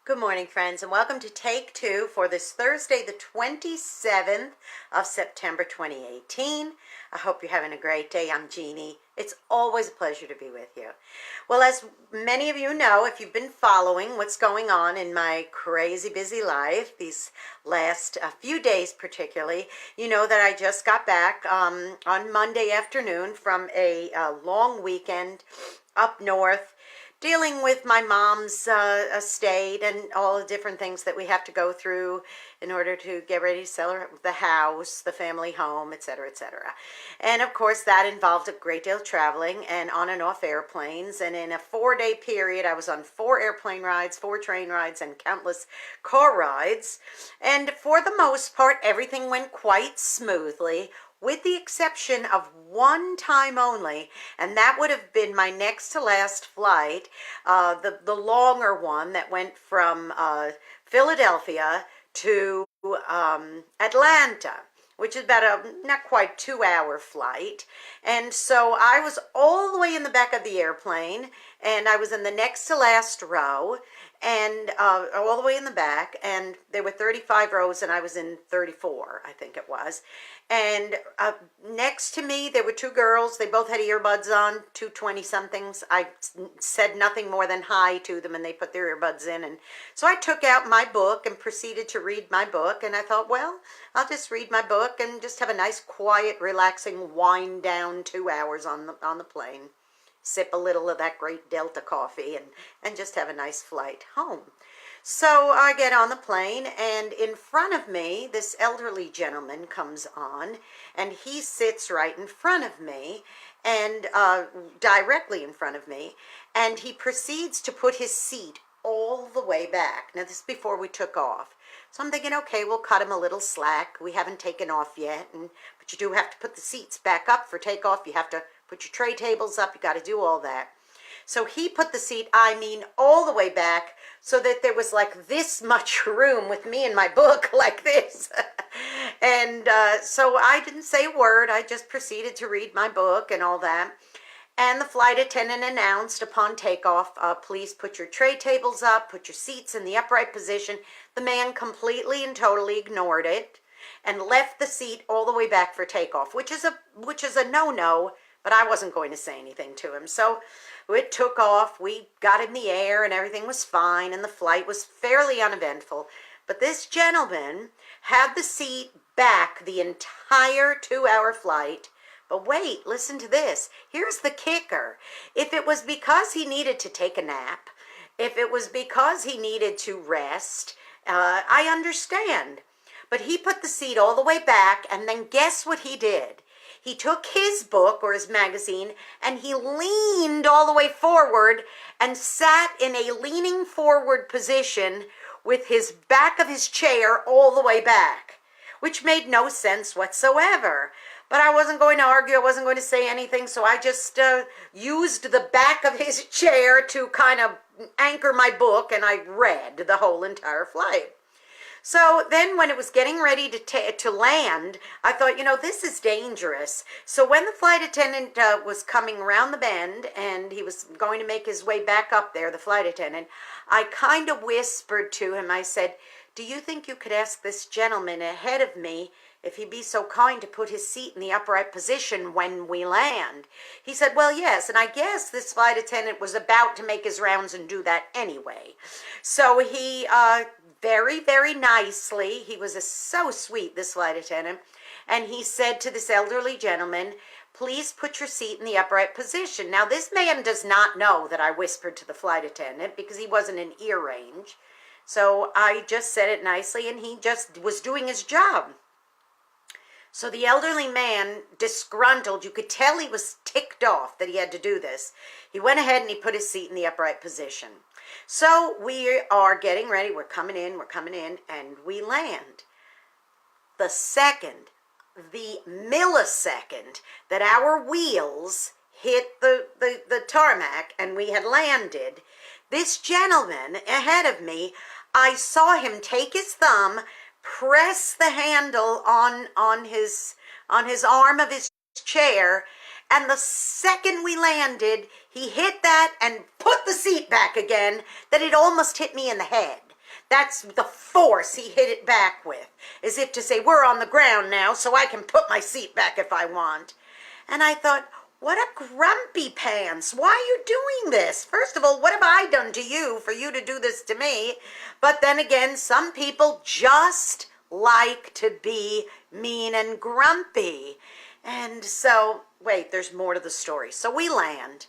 Good morning, friends, and welcome to Take Two for this Thursday, the 27th of September, 2018. I hope you're having a great day. I'm Jeannie. It's always a pleasure to be with you. Well, as many of you know, if you've been following what's going on in my crazy busy life, these last few days particularly, you know that I just got back on Monday afternoon from a long weekend up north, dealing with my mom's estate and all the different things that we have to go through in order to get ready to sell the house, the family home, etc., etc. And of course, that involved a great deal of traveling and on and off airplanes. And in a 4-day period, I was on 4 airplane rides, 4 train rides, and countless car rides. And for the most part, everything went quite smoothly, with the exception of one time only, and that would have been my next to last flight, the longer one that went from Philadelphia to Atlanta, which is about a not quite 2-hour flight. And so I was all the way in the back of the airplane, and I was in the next to last row, and all the way in the back, and there were 35 rows, and I was in 34, I think it was. And next to me, there were 2 girls. They both had earbuds on, 2 20-somethings. I said nothing more than hi to them, and they put their earbuds in. And so I took out my book and proceeded to read my book. And I thought, well, I'll just read my book and just have a nice, quiet, relaxing, wind-down 2 hours on the plane. Sip a little of that great Delta coffee and just have a nice flight home. So I get on the plane, and in front of me, this elderly gentleman comes on, and he sits right in front of me, and directly in front of me, and he proceeds to put his seat all the way back. Now, this is before we took off. So I'm thinking, okay, we'll cut him a little slack. We haven't taken off yet, but you do have to put the seats back up for takeoff. You have to put your tray tables up. You got to do all that. So he put the seat, all the way back, so that there was like this much room with me and my book like this. And so I didn't say a word. I just proceeded to read my book and all that. And the flight attendant announced upon takeoff, please put your tray tables up, put your seats in the upright position. The man completely and totally ignored it and left the seat all the way back for takeoff, which is a no-no, but I wasn't going to say anything to him. So it took off. We got in the air and everything was fine, and the flight was fairly uneventful. But this gentleman had the seat back the entire 2-hour flight. But wait, listen to this. Here's the kicker. If it was because he needed to take a nap, if it was because he needed to rest, I understand. But he put the seat all the way back, and then guess what he did? He took his book or his magazine, and he leaned all the way forward and sat in a leaning forward position with his back of his chair all the way back, which made no sense whatsoever. But I wasn't going to argue. I wasn't going to say anything, so I just used the back of his chair to kind of anchor my book, and I read the whole entire flight. So then when it was getting ready to land, I thought, this is dangerous. So when the flight attendant was coming around the bend and he was going to make his way back up there, the flight attendant, I kind of whispered to him. I said, do you think you could ask this gentleman ahead of me if he'd be so kind to put his seat in the upright position when we land? He said, well, yes. And I guess this flight attendant was about to make his rounds and do that anyway. So he very, very nicely, he was so sweet, this flight attendant, and he said to this elderly gentleman, please put your seat in the upright position. Now, this man does not know that I whispered to the flight attendant because he wasn't in ear range. So I just said it nicely, and he just was doing his job. So the elderly man, disgruntled, you could tell he was ticked off that he had to do this. He went ahead and he put his seat in the upright position. So we are getting ready. We're coming in, and we land. The millisecond that our wheels hit the tarmac and we had landed, this gentleman ahead of me, I saw him take his thumb, press the handle on his arm of his chair, and the second we landed, he hit that and put the seat back again, that it almost hit me in the head. That's the force he hit it back with, as if to say, we're on the ground now, so I can put my seat back if I want. And I thought, what a grumpy pants. Why are you doing this? First of all, what have I done to you for you to do this to me? But then again, some people just like to be mean and grumpy. And so, wait, there's more to the story. So we land,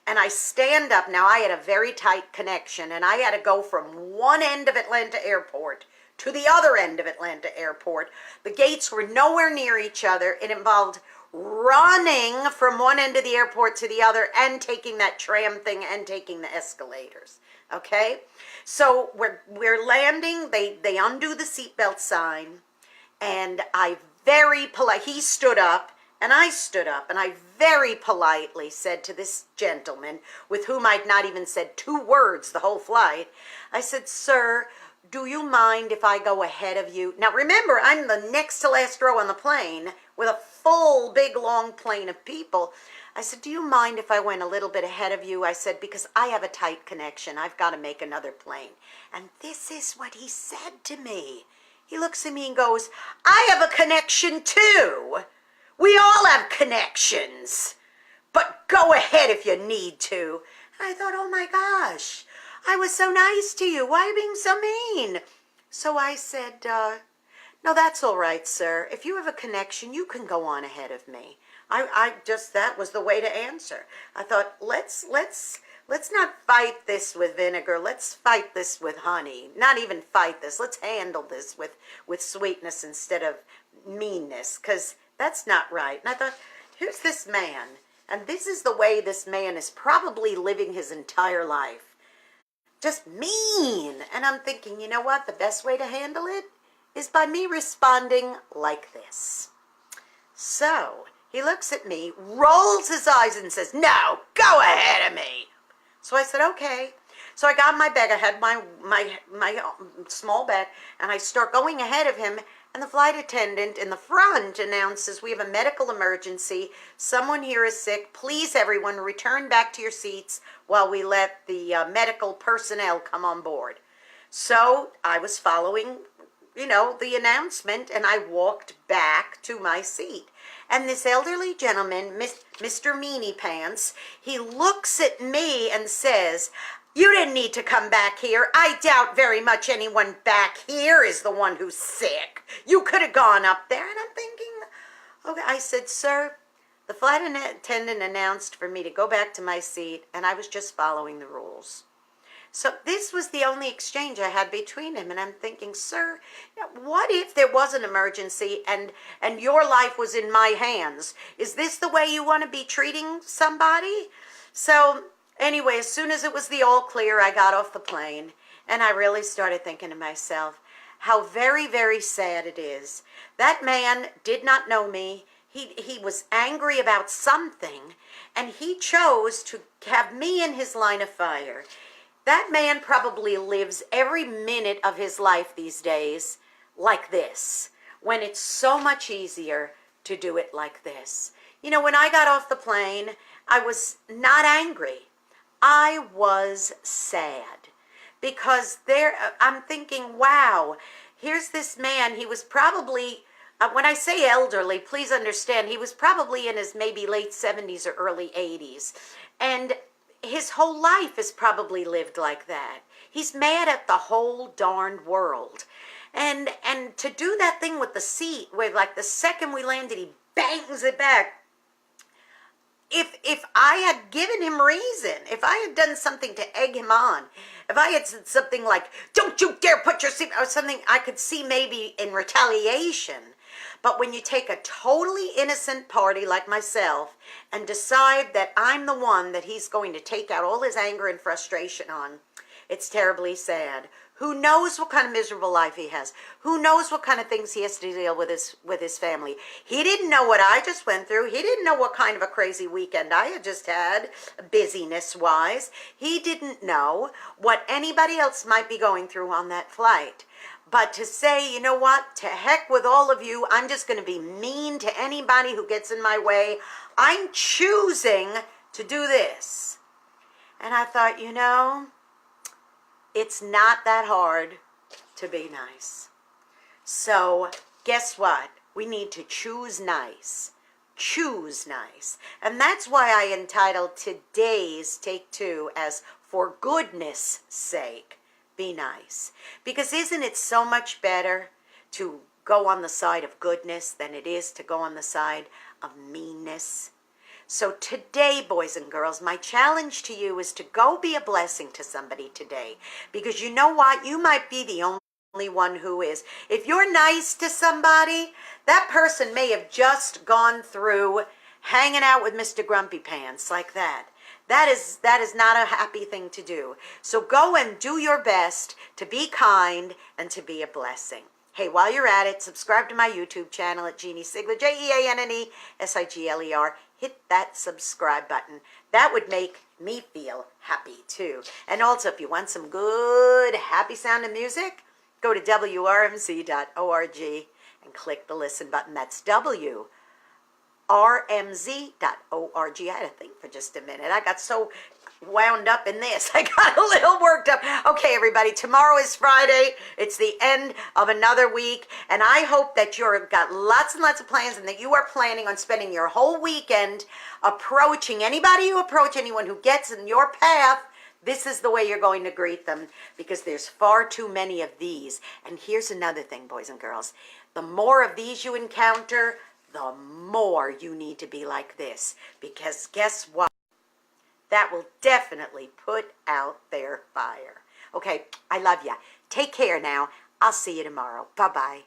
and I stand up. Now, I had a very tight connection, and I had to go from one end of Atlanta Airport to the other end of Atlanta Airport. The gates were nowhere near each other. It involved running from one end of the airport to the other and taking that tram thing and taking the escalators. Okay? So we're landing. They undo the seatbelt sign, and I very polite. He stood up, and I stood up, and I very politely said to this gentleman, with whom I'd not even said 2 words the whole flight, I said, sir, do you mind if I go ahead of you? Now remember, I'm the next to last row on the plane with a full, big, long plane of people. I said, do you mind if I went a little bit ahead of you? I said, because I have a tight connection. I've got to make another plane. And this is what he said to me. He looks at me and goes, I have a connection too. We all have connections. But go ahead if you need to. And I thought, oh my gosh, I was so nice to you. Why are you being so mean? So I said, no, that's all right, sir. If you have a connection, you can go on ahead of me. I just, that was the way to answer. I thought, let's not fight this with vinegar. Let's fight this with honey. Not even fight this. Let's handle this with sweetness instead of meanness, because that's not right. And I thought, here's this man, and this is the way this man is probably living his entire life. Just mean. And I'm thinking, you know what? The best way to handle it is by me responding like this. So he looks at me, rolls his eyes, and says, no, go ahead of me. So I said, okay. So I got my bag. I had my small bag, and I start going ahead of him, and the flight attendant in the front announces, we have a medical emergency. Someone here is sick. Please, everyone, return back to your seats while we let the medical personnel come on board. So I was following, the announcement, and I walked back to my seat. And this elderly gentleman, Mr. Meanie Pants, he looks at me and says, you didn't need to come back here. I doubt very much anyone back here is the one who's sick. You could have gone up there. And I'm thinking, okay. I said, sir, the flight attendant announced for me to go back to my seat, and I was just following the rules. So this was the only exchange I had between him. And I'm thinking, sir, what if there was an emergency and your life was in my hands? Is this the way you want to be treating somebody? So anyway, as soon as it was the all clear, I got off the plane, and I really started thinking to myself how very, very sad it is. That man did not know me. He was angry about something, and he chose to have me in his line of fire. That man probably lives every minute of his life these days like this, when it's so much easier to do it like this. When I got off the plane, I was not angry. I was sad, because I'm thinking, wow, here's this man. He was probably, when I say elderly, please understand, he was probably in his maybe late 70s or early 80s. And his whole life is probably lived like that. He's mad at the whole darned world. And to do that thing with the seat, where like the second we landed, he bangs it back. If I had given him reason, if I had done something to egg him on, if I had said something like, don't you dare put your seat, or something, I could see maybe in retaliation. But when you take a totally innocent party like myself and decide that I'm the one that he's going to take out all his anger and frustration on, it's terribly sad. Who knows what kind of miserable life he has? Who knows what kind of things he has to deal with his family? He didn't know what I just went through. He didn't know what kind of a crazy weekend I had just had, busyness-wise. He didn't know what anybody else might be going through on that flight. But to say, you know what, to heck with all of you, I'm just going to be mean to anybody who gets in my way. I'm choosing to do this. And I thought, it's not that hard to be nice. So guess what? We need to choose nice. Choose nice. And that's why I entitled today's Take Two as For Goodness Sake, Be Nice. Because isn't it so much better to go on the side of goodness than it is to go on the side of meanness? So today, boys and girls, my challenge to you is to go be a blessing to somebody today. Because you know what? You might be the only one who is. If you're nice to somebody, that person may have just gone through hanging out with Mr. Grumpy Pants like that. That is not a happy thing to do. So go and do your best to be kind and to be a blessing. Hey, while you're at it, subscribe to my YouTube channel at Jeanne Sigler, JeanneSigler. Hit that subscribe button. That would make me feel happy too. And also, if you want some good, happy sounding music, go to WRMZ.org and click the listen button. That's WRMZ.org. I had to think for just a minute. I got so wound up in this. I got a little worked up. Okay, everybody, tomorrow is Friday. It's the end of another week, and I hope that you've got lots and lots of plans and that you are planning on spending your whole weekend approaching anybody you approach, anyone who gets in your path. This is the way you're going to greet them, because there's far too many of these. And here's another thing, boys and girls. The more of these you encounter, the more you need to be like this. Because guess what? That will definitely put out their fire. Okay, I love you. Take care now. I'll see you tomorrow. Bye-bye.